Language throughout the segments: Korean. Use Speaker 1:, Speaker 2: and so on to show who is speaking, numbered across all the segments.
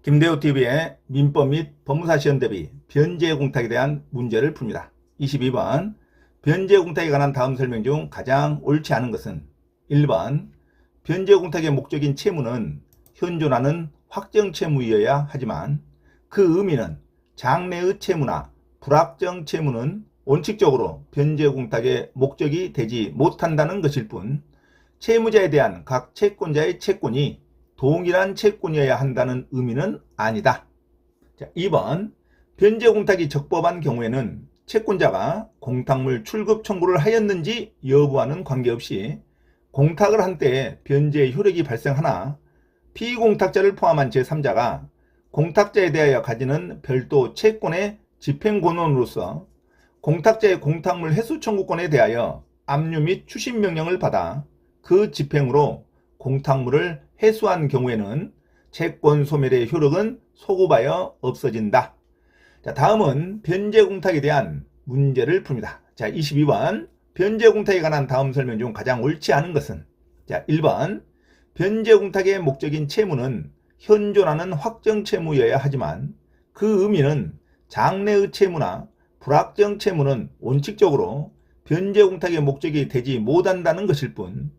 Speaker 1: 김대호TV의 민법 및 법무사 시험 대비 변제 공탁에 대한 문제를 풉니다. 22번 변제 공탁에 관한 다음 설명 중 가장 옳지 않은 것은 1번 변제 공탁의 목적인 채무는 현존하는 확정 채무이어야 하지만 그 의미는 장래의 채무나 불확정 채무는 원칙적으로 변제 공탁의 목적이 되지 못한다는 것일 뿐 채무자에 대한 각 채권자의 채권이 동일한 채권이어야 한다는 의미는 아니다. 자, 2번 변제 공탁이 적법한 경우에는 채권자가 공탁물 출급 청구를 하였는지 여부와는 관계없이 공탁을 한 때에 변제의 효력이 발생하나 피공탁자를 포함한 제3자가 공탁자에 대하여 가지는 별도 채권의 집행권원으로서 공탁자의 공탁물 해수 청구권에 대하여 압류 및 추심 명령을 받아 그 집행으로 공탁물을 해수한 경우에는 채권 소멸의 효력은 소급하여 없어진다. 자, 다음은 변제 공탁에 대한 문제를 풉니다. 자, 22번 변제 공탁에 관한 다음 설명 중 가장 옳지 않은 것은 자, 1번 변제 공탁의 목적인 채무는 현존하는 확정 채무여야 하지만 그 의미는 장래의 채무나 불확정 채무는 원칙적으로 변제 공탁의 목적이 되지 못한다는 것일 뿐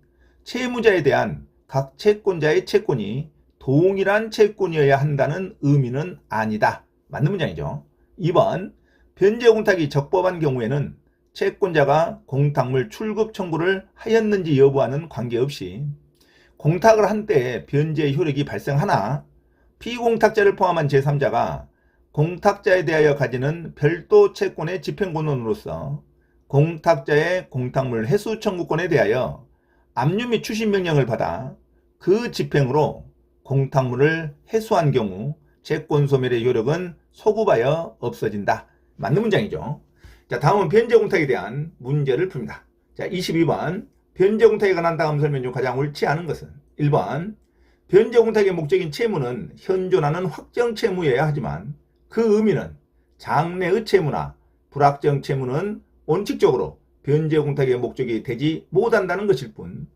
Speaker 1: 채무자에 대한 각 채권자의 채권이 동일한 채권이어야 한다는 의미는 아니다. 맞는 문장이죠. 2번 변제 공탁이 적법한 경우에는 채권자가 공탁물 출급 청구를 하였는지 여부와는 관계없이 공탁을 한 때에 변제의 효력이 발생하나 피공탁자를 포함한 제3자가 공탁자에 대하여 가지는 별도 채권의 집행권원으로서 공탁자의 공탁물 해수 청구권에 대하여 압류 및 추심 명령을 받아 그 집행으로 공탁물을 해수한 경우 채권 소멸의 효력은 소급하여 없어진다. 맞는 문장이죠. 자, 다음은 변제 공탁에 대한 문제를 풉니다. 자, 22번 변제 공탁에 관한 다음 설명 중 가장 옳지 않은 것은 1번 변제 공탁의 목적인 채무는 현존하는 확정 채무여야 하지만 그 의미는 장래의 채무나 불확정 채무는 원칙적으로 변제 공탁의 목적이 되지 못한다는 것일 뿐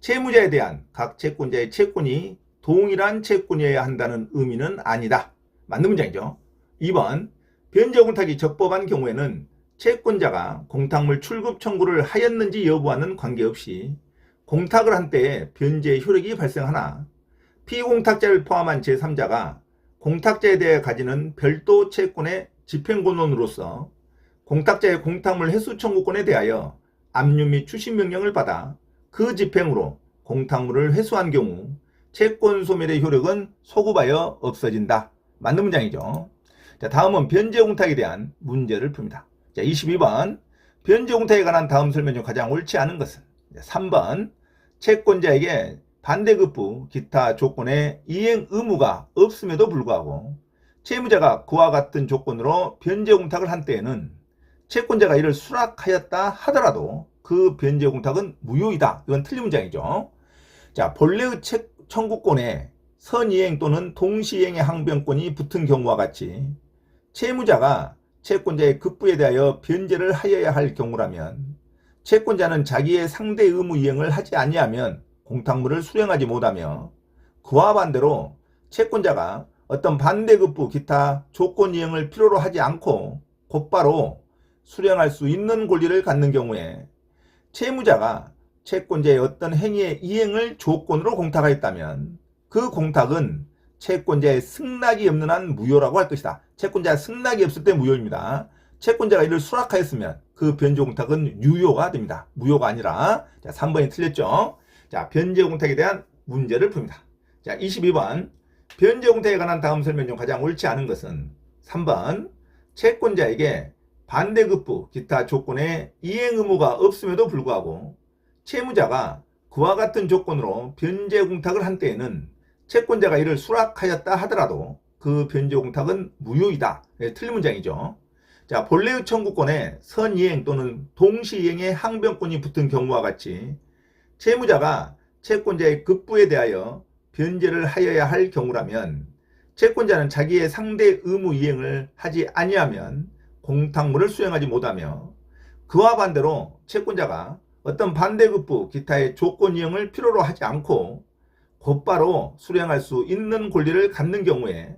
Speaker 1: 채무자에 대한 각 채권자의 채권이 동일한 채권이어야 한다는 의미는 아니다. 맞는 문장이죠. 2번 변제 공탁이 적법한 경우에는 채권자가 공탁물 출급 청구를 하였는지 여부와는 관계없이 공탁을 한 때에 변제의 효력이 발생하나 피공탁자를 포함한 제3자가 공탁자에 대해 가지는 별도 채권의 집행권원으로서 공탁자의 공탁물 해수 청구권에 대하여 압류 및 추심 명령을 받아 그 집행으로 공탁물을 회수한 경우 채권 소멸의 효력은 소급하여 없어진다. 맞는 문장이죠. 자, 다음은 변제 공탁에 대한 문제를 풉니다. 자, 22번 변제 공탁에 관한 다음 설명 중 가장 옳지 않은 것은 3번 채권자에게 반대급부 기타 조건의 이행 의무가 없음에도 불구하고 채무자가 그와 같은 조건으로 변제 공탁을 한 때에는 채권자가 이를 수락하였다 하더라도 그 변제 공탁은 무효이다. 이건 틀린 문장이죠. 자, 본래의 청구권에 선이행 또는 동시이행의 항변권이 붙은 경우와 같이 채무자가 채권자의 급부에 대하여 변제를 하여야 할 경우라면 채권자는 자기의 상대 의무 이행을 하지 아니하면 공탁물을 수령하지 못하며 그와 반대로 채권자가 어떤 반대급부 기타 조건 이행을 필요로 하지 않고 곧바로 수령할 수 있는 권리를 갖는 경우에 채무자가 채권자의 어떤 행위의 이행을 조건으로 공탁하였다면 그 공탁은 채권자의 승낙이 없는 한 무효라고 할 것이다. 채권자의 승낙이 없을 때 무효입니다. 채권자가 이를 수락하였으면 그 변제 공탁은 유효가 됩니다. 무효가 아니라 자, 3번이 틀렸죠. 자, 변제 공탁에 대한 문제를 풉니다. 자, 22번 변제 공탁에 관한 다음 설명 중 가장 옳지 않은 것은 3번 채권자에게 반대급부 기타 조건의 이행 의무가 없음에도 불구하고 채무자가 그와 같은 조건으로 변제 공탁을 한 때에는 채권자가 이를 수락하였다 하더라도 그 변제 공탁은 무효이다. 네, 틀린 문장이죠. 자, 본래의 청구권에 선이행 또는 동시이행의 항변권이 붙은 경우와 같이 채무자가 채권자의 급부에 대하여 변제를 하여야 할 경우라면 채권자는 자기의 상대 의무 이행을 하지 아니하면 공탁물을 수행하지 못하며 그와 반대로 채권자가 어떤 반대급부 기타의 조건 이행을 필요로 하지 않고 곧바로 수령할 수 있는 권리를 갖는 경우에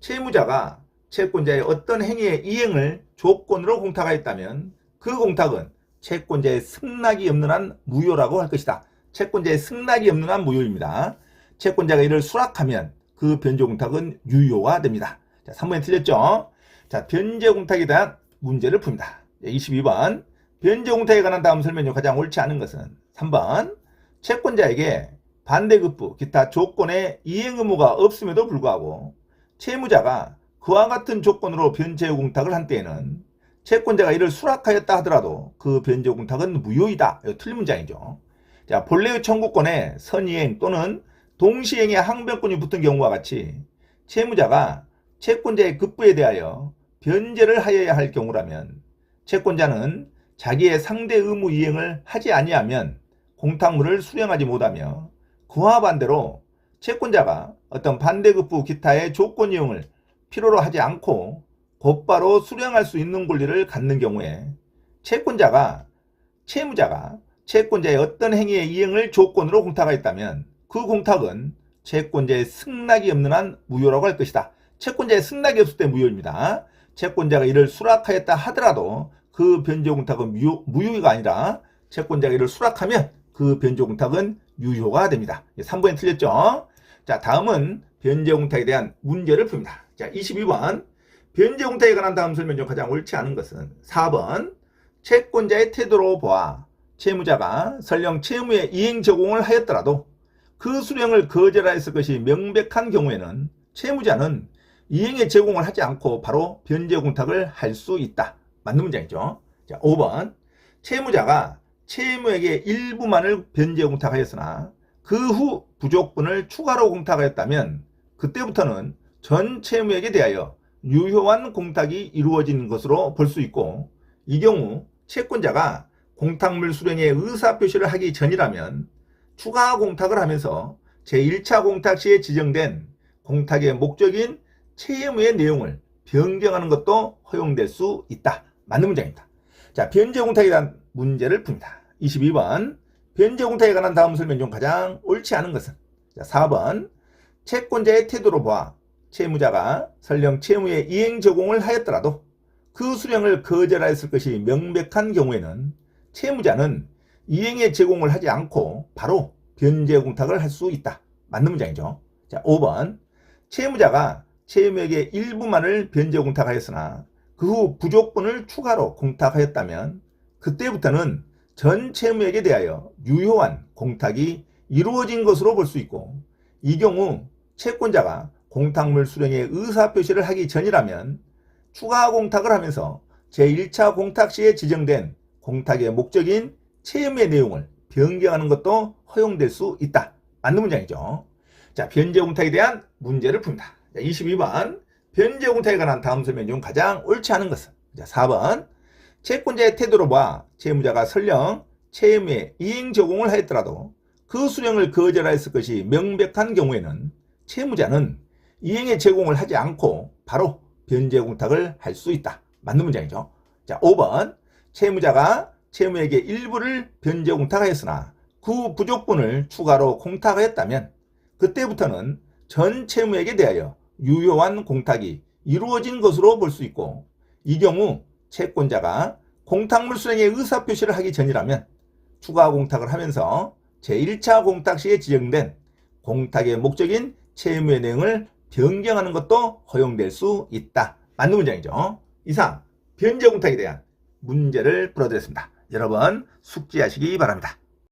Speaker 1: 채무자가 채권자의 어떤 행위의 이행을 조건으로 공탁하였다면 그 공탁은 채권자의 승낙이 없는 한 무효라고 할 것이다. 채권자의 승낙이 없는 한 무효입니다. 채권자가 이를 수락하면 그 변제 공탁은 유효가 됩니다. 자, 3번이 틀렸죠? 자, 변제 공탁에 대한 문제를 풉니다. 22번. 변제 공탁에 관한 다음 설명 중 가장 옳지 않은 것은 3번. 채권자에게 반대급부, 기타 조건의 이행 의무가 없음에도 불구하고 채무자가 그와 같은 조건으로 변제 공탁을 한 때에는 채권자가 이를 수락하였다 하더라도 그 변제 공탁은 무효이다. 이거 틀린 문장이죠. 자, 본래의 청구권에 선이행 또는 동시행의 항변권이 붙은 경우와 같이 채무자가 채권자의 급부에 대하여 변제를 하여야 할 경우라면 채권자는 자기의 상대 의무 이행을 하지 아니하면 공탁물을 수령하지 못하며 그와 반대로 채권자가 어떤 반대급부 기타의 조건 이용을 필요로 하지 않고 곧바로 수령할 수 있는 권리를 갖는 경우에 채무자가 채권자의 어떤 행위의 이행을 조건으로 공탁하였다면 그 공탁은 채권자의 승낙이 없는 한 무효라고 할 것이다. 채권자의 승낙이 없을 때 무효입니다. 채권자가 이를 수락하였다 하더라도 그 변제 공탁은 무효가 아니라 채권자가 이를 수락하면 그 변제 공탁은 유효가 됩니다. 3번이 틀렸죠? 자, 다음은 변제 공탁에 대한 문제를 풉니다. 자, 22번. 변제 공탁에 관한 다음 설명 중 가장 옳지 않은 것은 4번. 채권자의 태도로 보아 채무자가 설령 채무의 이행 제공을 하였더라도 그 수령을 거절하였을 것이 명백한 경우에는 채무자는 이행의 제공을 하지 않고 바로 변제 공탁을 할 수 있다. 맞는 문장이죠. 자, 5번. 채무자가 채무에게 일부만을 변제 공탁하였으나 그 후 부족분을 추가로 공탁하였다면 그때부터는 전 채무에게 대하여 유효한 공탁이 이루어진 것으로 볼 수 있고, 이 경우 채권자가 공탁물 수령의 의사표시를 하기 전이라면 추가 공탁을 하면서 제1차 공탁 시에 지정된 공탁의 목적인 채무의 내용을 변경하는 것도 허용될 수 있다. 맞는 문장입니다. 자, 변제 공탁에 대한 문제를 풉니다. 22번. 변제 공탁에 관한 다음 설명 중 가장 옳지 않은 것은 4번. 채권자의 태도로 보아 채무자가 설령 채무의 이행 제공을 하였더라도 그 수령을 거절하였을 것이 명백한 경우에는 채무자는 이행의 제공을 하지 않고 바로 변제 공탁을 할 수 있다. 맞는 문장이죠. 자, 5번. 채무자가 채무에게 일부만을 변제 공탁하였으나 그 후 부족분을 추가로 공탁하였다면 그때부터는 전 채무에게 대하여 유효한 공탁이 이루어진 것으로 볼 수 있고, 이 경우 채권자가 공탁물 수령의 의사표시를 하기 전이라면 추가 공탁을 하면서 제1차 공탁 시에 지정된 공탁의 목적인 채무의 내용을 변경하는 것도 허용될 수 있다. 맞는 문장이죠. 자, 변제 공탁에 대한 문제를 풉니다. 22번. 변제 공탁에 관한 다음 설명 중 가장 옳지 않은 것은 4번. 채권자의 태도로 봐 채무자가 설령 채무의 이행 제공을 하였더라도 그 수령을 거절하였을 것이 명백한 경우에는 채무자는 이행의 제공을 하지 않고 바로 변제 공탁을 할 수 있다. 맞는 문장이죠. 자, 5번. 채무자가 채무에게 일부를 변제 공탁하였으나 그 부족분을 추가로 공탁하였다면 그때부터는 전 채무에게 대하여 유효한 공탁이 이루어진 것으로 볼 수 있고, 이 경우 채권자가 공탁물 수령의 의사표시를 하기 전이라면 추가 공탁을 하면서 제1차 공탁 시에 지정된 공탁의 목적인 채무의 내용을 변경하는 것도 허용될 수 있다. 맞는 문장이죠. 이상 변제 공탁에 대한 문제를 풀어드렸습니다. 여러분 숙지하시기 바랍니다.